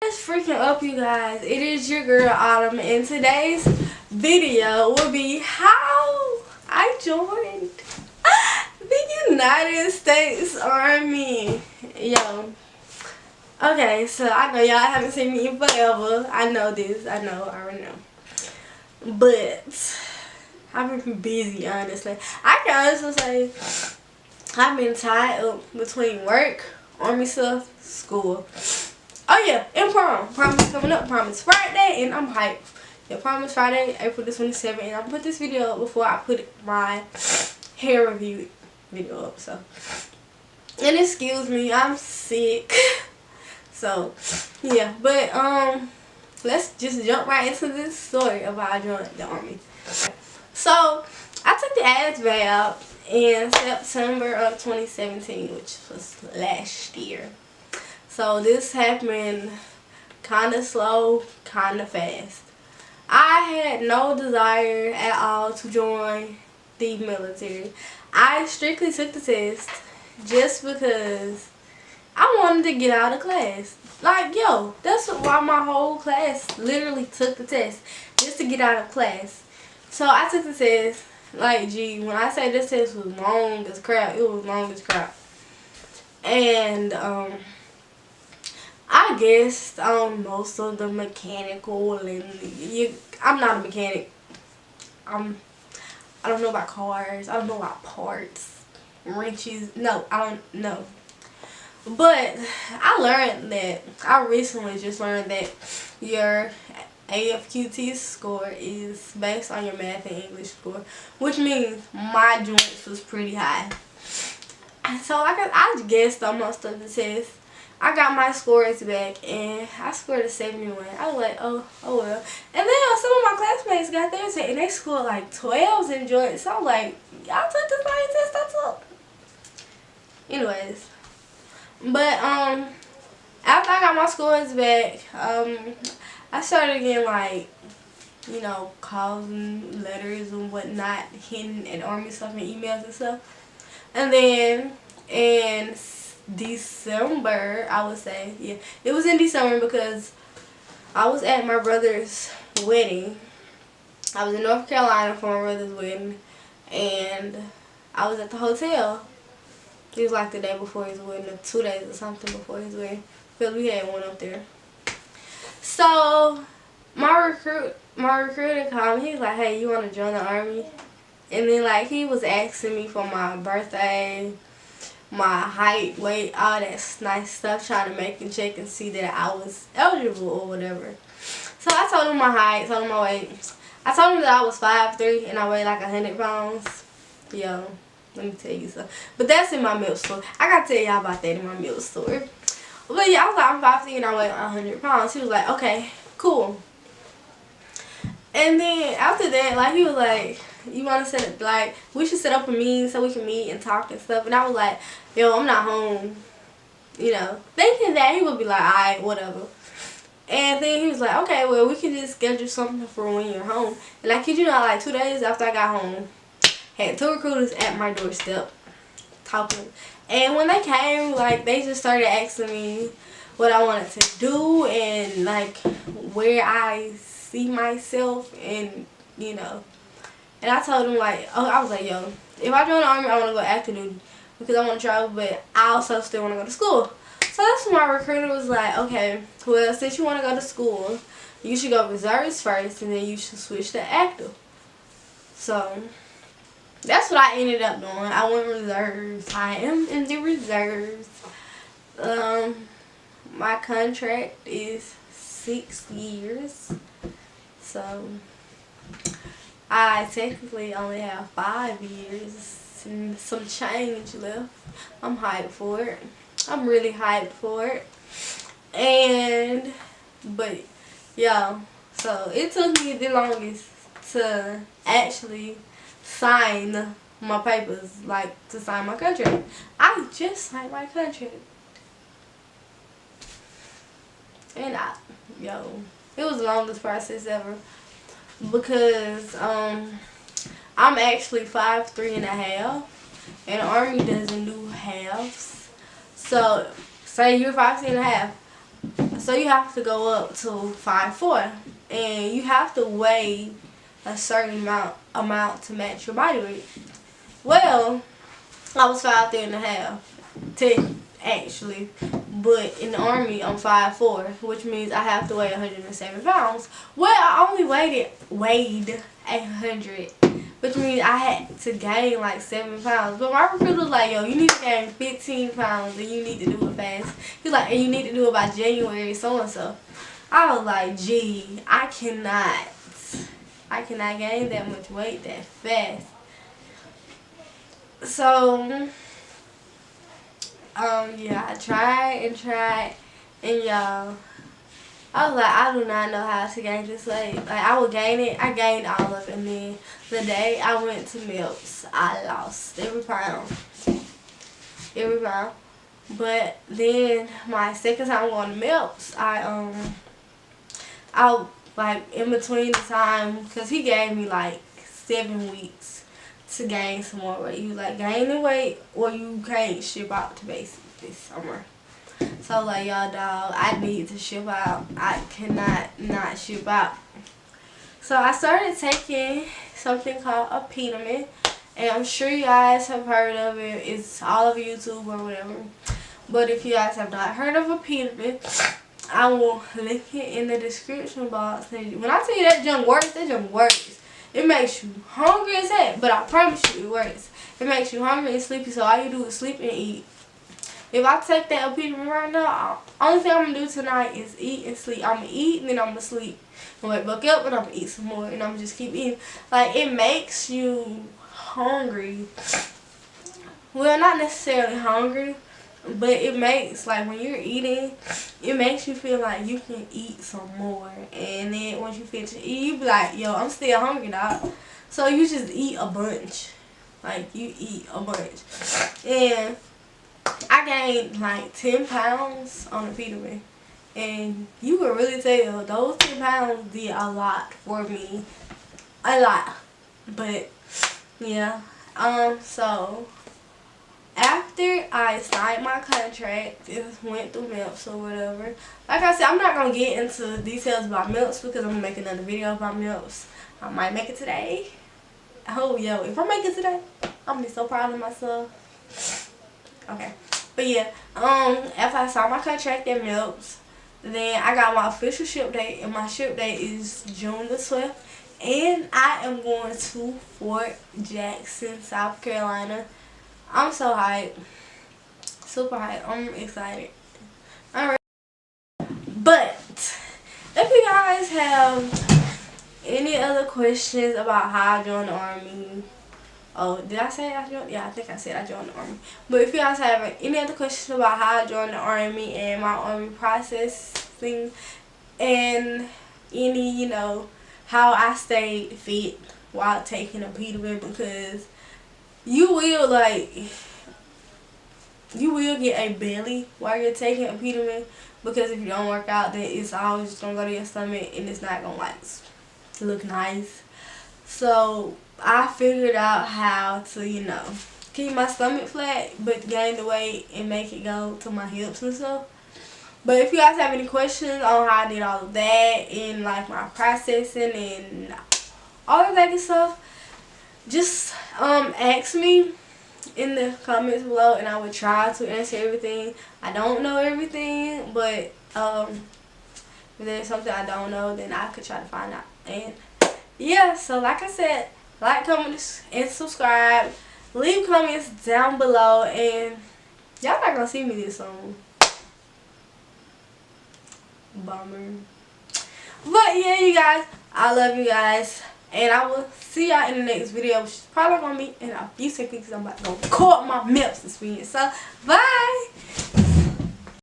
What's freaking up, you guys? It is your girl Autumn, and today's video will be how I joined the United States Army. Yo. Okay, so I know y'all haven't seen me in forever. I know this. I already know. But I've been busy, honestly. I can honestly say I've been tied up between work, Army stuff, school. Oh yeah, and prom. Prom is coming up. Prom is Friday, and I'm hyped. Yeah, prom is Friday, April the 27th, and I'll put this video up before I put my hair review video up. So, and excuse me, I'm sick. So, yeah, but let's just jump right into this story of how I joined the Army. So, I took the ASVAB in September of 2017, which was last year. So this happened kind of slow, kind of fast. I had no desire at all to join the military. I strictly took the test just because I wanted to get out of class. Like, yo, that's why my whole class literally took the test, just to get out of class. So I took the test. Like, gee, when I say this test was long as crap, it was long as crap. And I guessed on most of the mechanical, and I'm not a mechanic. I don't know about cars. I don't know about parts, wrenches. No, I don't know. But I learned that, I recently just learned that your AFQT score is based on your math and English score, which means my joints was pretty high. So I guessed on most of the tests. I got my scores back, and I scored a 71. I was like, oh well. And then some of my classmates got theirs, and they scored like 12s in joints. So I'm like, y'all took the same test I took. Anyways, but after I got my scores back, I started getting like, you know, calls and letters and whatnot, hinting at Army stuff and emails and stuff. And then in December, I would say, yeah, it was in December because I was at my brother's wedding. I was in North Carolina for my brother's wedding, and I was at the hotel. It was like the day before his wedding, or 2 days or something before his wedding, because we had one up there. So my recruiter called me. He was like, hey, you want to join the Army? And then like he was asking me for my birthday, my height, weight, all that nice stuff, trying to make him check and see that I was eligible or whatever. So I told him my height, told him my weight. I told him that I was 5'3" and I weighed like 100 pounds. Yo, let me tell you something. But that's in my middle story. I gotta tell y'all about that in my middle story. But yeah, I was like, I'm 5'3" and I weigh 100 pounds. He was like, okay, cool. And then after that, like, he was like, you want to set up, like, we should set up a meeting so we can meet and talk and stuff. And I was like, yo, I'm not home, you know, thinking that he would be like, alright, whatever. And then he was like, okay, well, we can just schedule something for when you're home. And I kid you not, like 2 days after I got home, had 2 recruiters at my doorstep talking. And when they came, like, they just started asking me what I wanted to do and like where I see myself, and you know. And I told them like, oh, I was like, yo, if I join the Army, I want to go active duty because I want to travel, but I also still want to go to school. So that's when my recruiter was like, okay, well, since you want to go to school, you should go reserves first, and then you should switch to active. So that's what I ended up doing. I went reserves. I am in the reserves. My contract is 6 years. So I technically only have 5 years and some change left. I'm hyped for it. I'm really hyped for it. But yeah, so it took me the longest to actually sign my papers, like to sign my contract. I just signed my contract. And it was the longest process ever. Because I'm actually 5'3½", and the Army doesn't do halves. So say you're 5'3½", So you have to go up to 5'4", and you have to weigh a certain amount to match your body weight. Well, I was 5'3.5", actually, but in the Army I'm 5'4", which means I have to weigh 107 pounds. Well, I only weighed 100, which means I had to gain like 7 pounds. But my recruiter was like, yo, you need to gain 15 pounds and you need to do it fast. He's like, and you need to do it by January so and so. I was like, gee, I cannot gain that much weight that fast. So yeah, I tried, and y'all, I was like, I do not know how to gain this weight. Like, I would gain it. I gained all of it, and then the day I went to Milks, I lost every pound. But then my second time going to Milks, I like in between the time, because he gave me like 7 weeks to gain some more weight. He was like, gain the weight or you can't ship out to basic this summer. So like, y'all, dog, I need to ship out. I cannot not ship out. So I started taking something called a Peterman, and I'm sure you guys have heard of it. It's all over YouTube or whatever. But if you guys have not heard of a Peterman, I will link it in the description box. And when I tell you that junk works, that junk works. It makes you hungry as heck, but I promise you it works. It makes you hungry and sleepy, so all you do is sleep and eat. If I take that Peterman right now, only thing I'm going to do tonight is eat and sleep. I'm going to eat and then I'm going to sleep. I'm going to wake up and I'm going to eat some more, and I'm going to just keep eating. Like, it makes you hungry. Well, not necessarily hungry, but it makes, like, when you're eating, it makes you feel like you can eat some more. And then once you finish eating, you be like, yo, I'm still hungry, dog. So you just eat a bunch. Like, you eat a bunch. And I gained like 10 pounds on the Peterman. And you can really tell those 10 pounds did a lot for me. A lot. But, yeah. So after I signed my contract, it went through Milks or whatever. Like I said, I'm not going to get into details about Milks because I'm going to make another video about Milks. I might make it today. Oh, yo, if I make it today, I'm going to be so proud of myself. Okay. But yeah, after I signed my contract at Milks, then I got my official ship date, and my ship date is June the 12th. And I am going to Fort Jackson, South Carolina. I'm so hyped. Super hyped. I'm excited. Alright. But if you guys have any other questions about how I joined the Army. Oh, did I say I joined? Yeah, I think I said I joined the Army. But if you guys have any other questions about how I joined the Army and my Army processing, and any, you know, how I stayed fit while taking a Peterman, because you will get a belly while you're taking a Peterman, because if you don't work out, then it's always just gonna go to your stomach and it's not gonna like look nice. So I figured out how to, you know, keep my stomach flat but gain the weight and make it go to my hips and stuff. But if you guys have any questions on how I did all of that and like my processing and all of that good stuff, just ask me in the comments below and I will try to answer everything. I don't know everything, but if there's something I don't know, then I could try to find out. And yeah, so like I said, like, comment, and subscribe. Leave comments down below, and y'all not gonna see me this soon. Bummer. But yeah, you guys, I love you guys, and I will see y'all in the next video, which is probably gonna be in a few seconds because I'm about to go record my Milks this weekend. So bye.